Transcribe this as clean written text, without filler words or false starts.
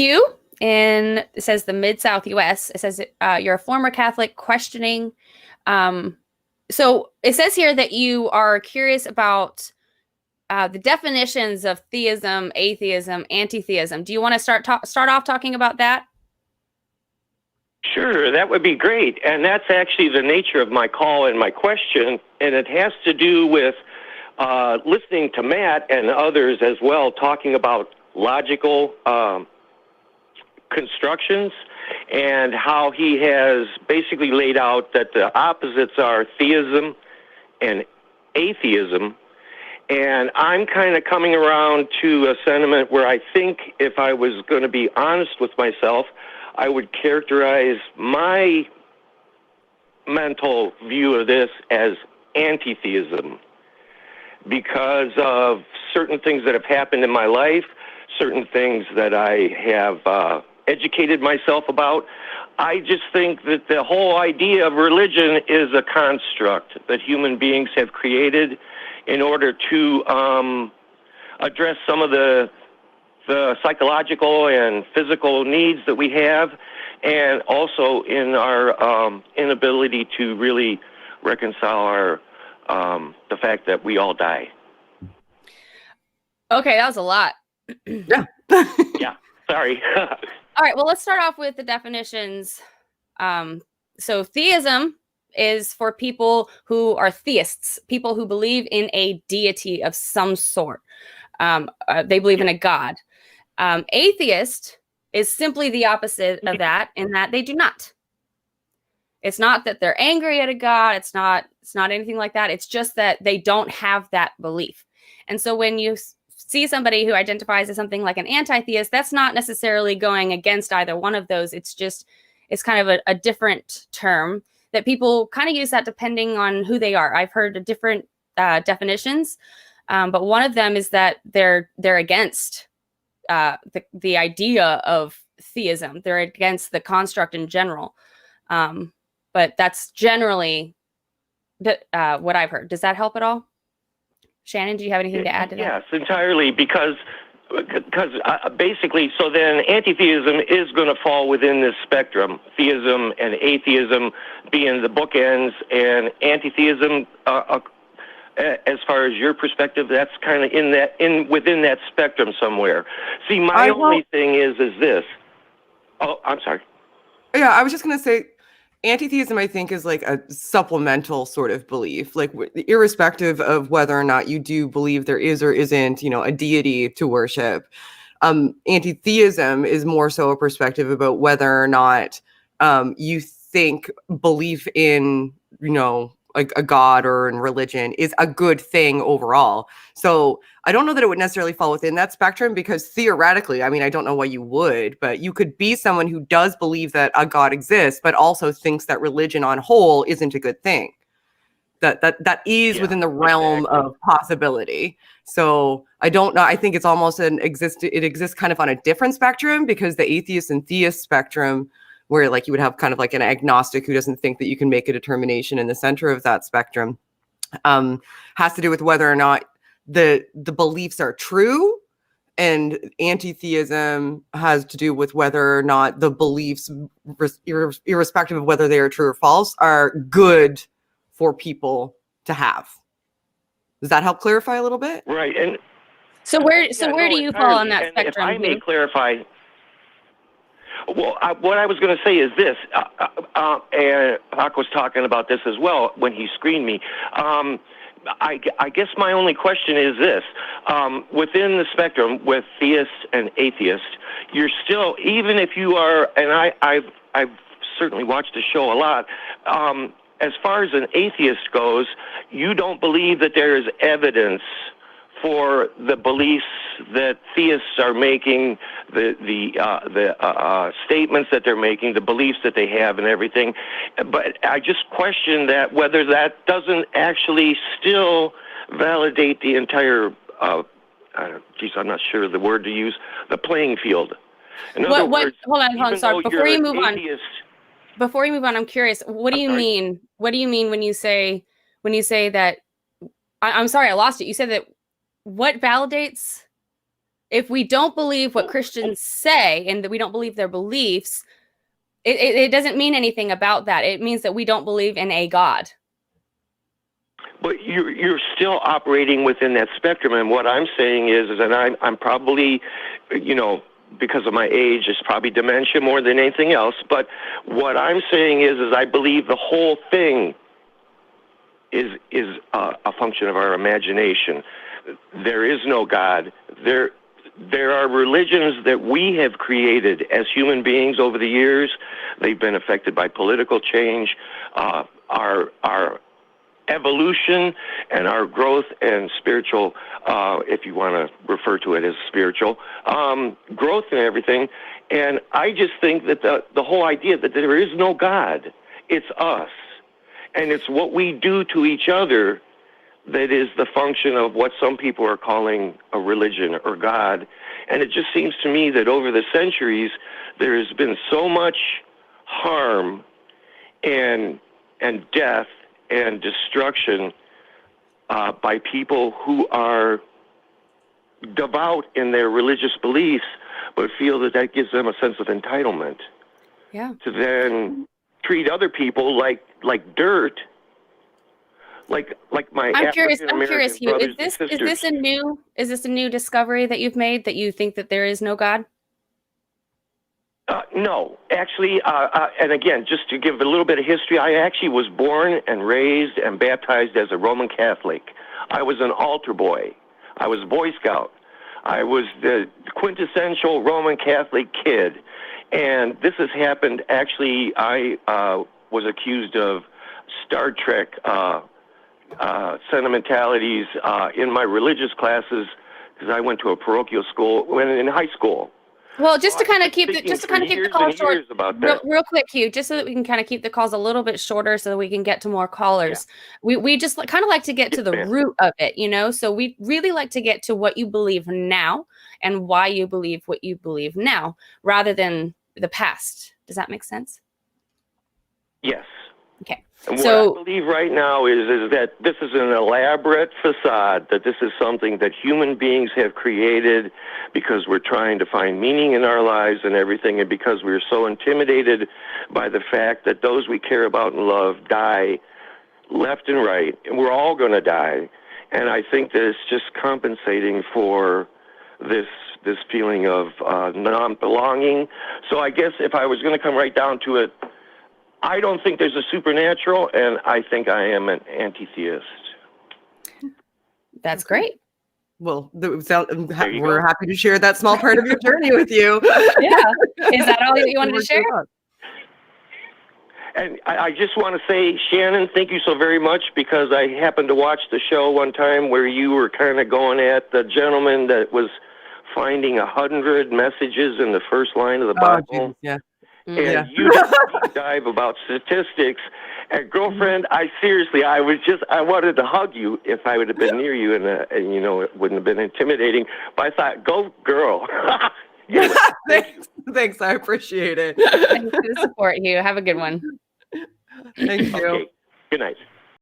Hugh, and it says the Mid-South U.S. It says you're a former Catholic questioning. So it says here that you are curious about the definitions of theism, atheism, antitheism. Do you want to start off talking about that? Sure, that would be great. And that's actually the nature of my call and my question. And it has to do with listening to Matt and others as well, talking about logical constructions and how he has basically laid out that the opposites are theism and atheism. And I'm kind of coming around to a sentiment where I think if I was going to be honest with myself, I would characterize my mental view of this as antitheism because of certain things that have happened in my life, certain things that I have educated myself about. I just think that the whole idea of religion is a construct that human beings have created in order to address some of the psychological and physical needs that we have, and also in our inability to really reconcile the fact that we all die. Okay, that was a lot. Yeah. Yeah, sorry. All right, well, let's start off with the definitions. So theism is for people who are theists, people who believe in a deity of some sort. They believe in a God. Atheist is simply the opposite of that, in that they do not. It's not that they're angry at a God. It's not anything like that. It's just that they don't have that belief. And so when you see somebody who identifies as something like an anti-theist, that's not necessarily going against either one of those. It's kind of a different term that people kind of use that depending on who they are. I've heard different definitions, but one of them is that they're against the idea of theism. They're against the construct in general. But that's generally what I've heard. Does that help at all? Shannon, do you have anything to add to that? Yes, entirely, because basically, so then anti-theism is going to fall within this spectrum, theism and atheism being the bookends, and anti-theism, as far as your perspective, that's kind of within that spectrum somewhere. See, my only thing is this. Oh, I'm sorry. Yeah, I was just going to say, anti-theism, I think, is like a supplemental sort of belief, like irrespective of whether or not you do believe there is or isn't, a deity to worship. Anti-theism is more so a perspective about whether or not you think belief in, like a God or in religion is a good thing overall. So I don't know that it would necessarily fall within that spectrum, because theoretically, I don't know why you would, but you could be someone who does believe that a God exists, but also thinks that religion on whole isn't a good thing. That is within the realm of possibility. So I don't know. I think it's almost it exists kind of on a different spectrum, because the atheist and theist spectrum, where like you would have kind of like an agnostic who doesn't think that you can make a determination in the center of that spectrum, has to do with whether or not the beliefs are true, and anti-theism has to do with whether or not the beliefs, irrespective of whether they are true or false, are good for people to have. Does that help clarify a little bit? Right. And so where do you fall on that spectrum? If I may clarify. Well, what I was going to say is this, and Hawk was talking about this as well when he screened me. I guess my only question is this. Within the spectrum with theists and atheists, you're still, even if you are, and I've certainly watched the show a lot, as far as an atheist goes, you don't believe that there is evidence for the beliefs that theists are making, the statements that they're making, the beliefs that they have and everything. But I just question that whether that doesn't actually still validate the entire, I'm not sure the word to use, the playing field. In other words, hold on, sorry. Before you move on, I'm curious. What do you mean? What do you mean when you say that? I'm sorry, I lost it. You said that what validates if we don't believe what Christians say and that we don't believe their beliefs, it doesn't mean anything about that. It means that we don't believe in a God. But you're still operating within that spectrum, and what I'm saying is that I'm probably, because of my age, it's probably dementia more than anything else. But what I'm saying is I believe the whole thing is a function of our imagination. There is no God. There are religions that we have created as human beings over the years. They've been affected by political change, our evolution, and our growth and spiritual, if you want to refer to it as spiritual, growth and everything. And I just think that the whole idea that there is no God, it's us. And it's what we do to each other that is the function of what some people are calling a religion or God. And it just seems to me that over the centuries, there has been so much harm and death and destruction by people who are devout in their religious beliefs, but feel that gives them a sense of entitlement. Yeah. To then treat other people like dirt. Like my I'm curious, Hugh. brothers Is and this a new discovery that you've made, that you think that there is no God? No, actually, and again, just to give a little bit of history, I actually was born and raised and baptized as a Roman Catholic. I was an altar boy. I was a Boy Scout. I was the quintessential Roman Catholic kid. And this has happened, actually, I was accused of Star Trek sentimentalities in my religious classes, because I went to a parochial school when in high school. Well, just to kind of keep the call short, real quick, Hugh, just so that we can kind of keep the calls a little bit shorter, so that we can get to more callers. Yeah. We just kind of like to get to the root of it, So we really like to get to what you believe now and why you believe what you believe now, rather than the past. Does that make sense? Yes. Okay. And what I believe right now is that this is an elaborate facade, that this is something that human beings have created because we're trying to find meaning in our lives and everything, and because we're so intimidated by the fact that those we care about and love die left and right, and we're all going to die. And I think that it's just compensating for this feeling of non-belonging. So I guess if I was going to come right down to it, I don't think there's a supernatural, and I think I am an anti-theist. That's great. Well, we're happy to share that small part of your journey with you. Yeah. Is that all that you wanted to share? And I just want to say, Shannon, thank you so very much, because I happened to watch the show one time where you were kind of going at the gentleman that was finding 100 messages in the first line of the Bible. Jesus, yeah. And you did a deep dive about statistics. And girlfriend, I wanted to hug you if I would have been near you, and it wouldn't have been intimidating. But I thought, go girl. Anyway, Thanks. I appreciate it. Thanks for the support, Hugh. Have a good one. Thank you. Okay. Good night.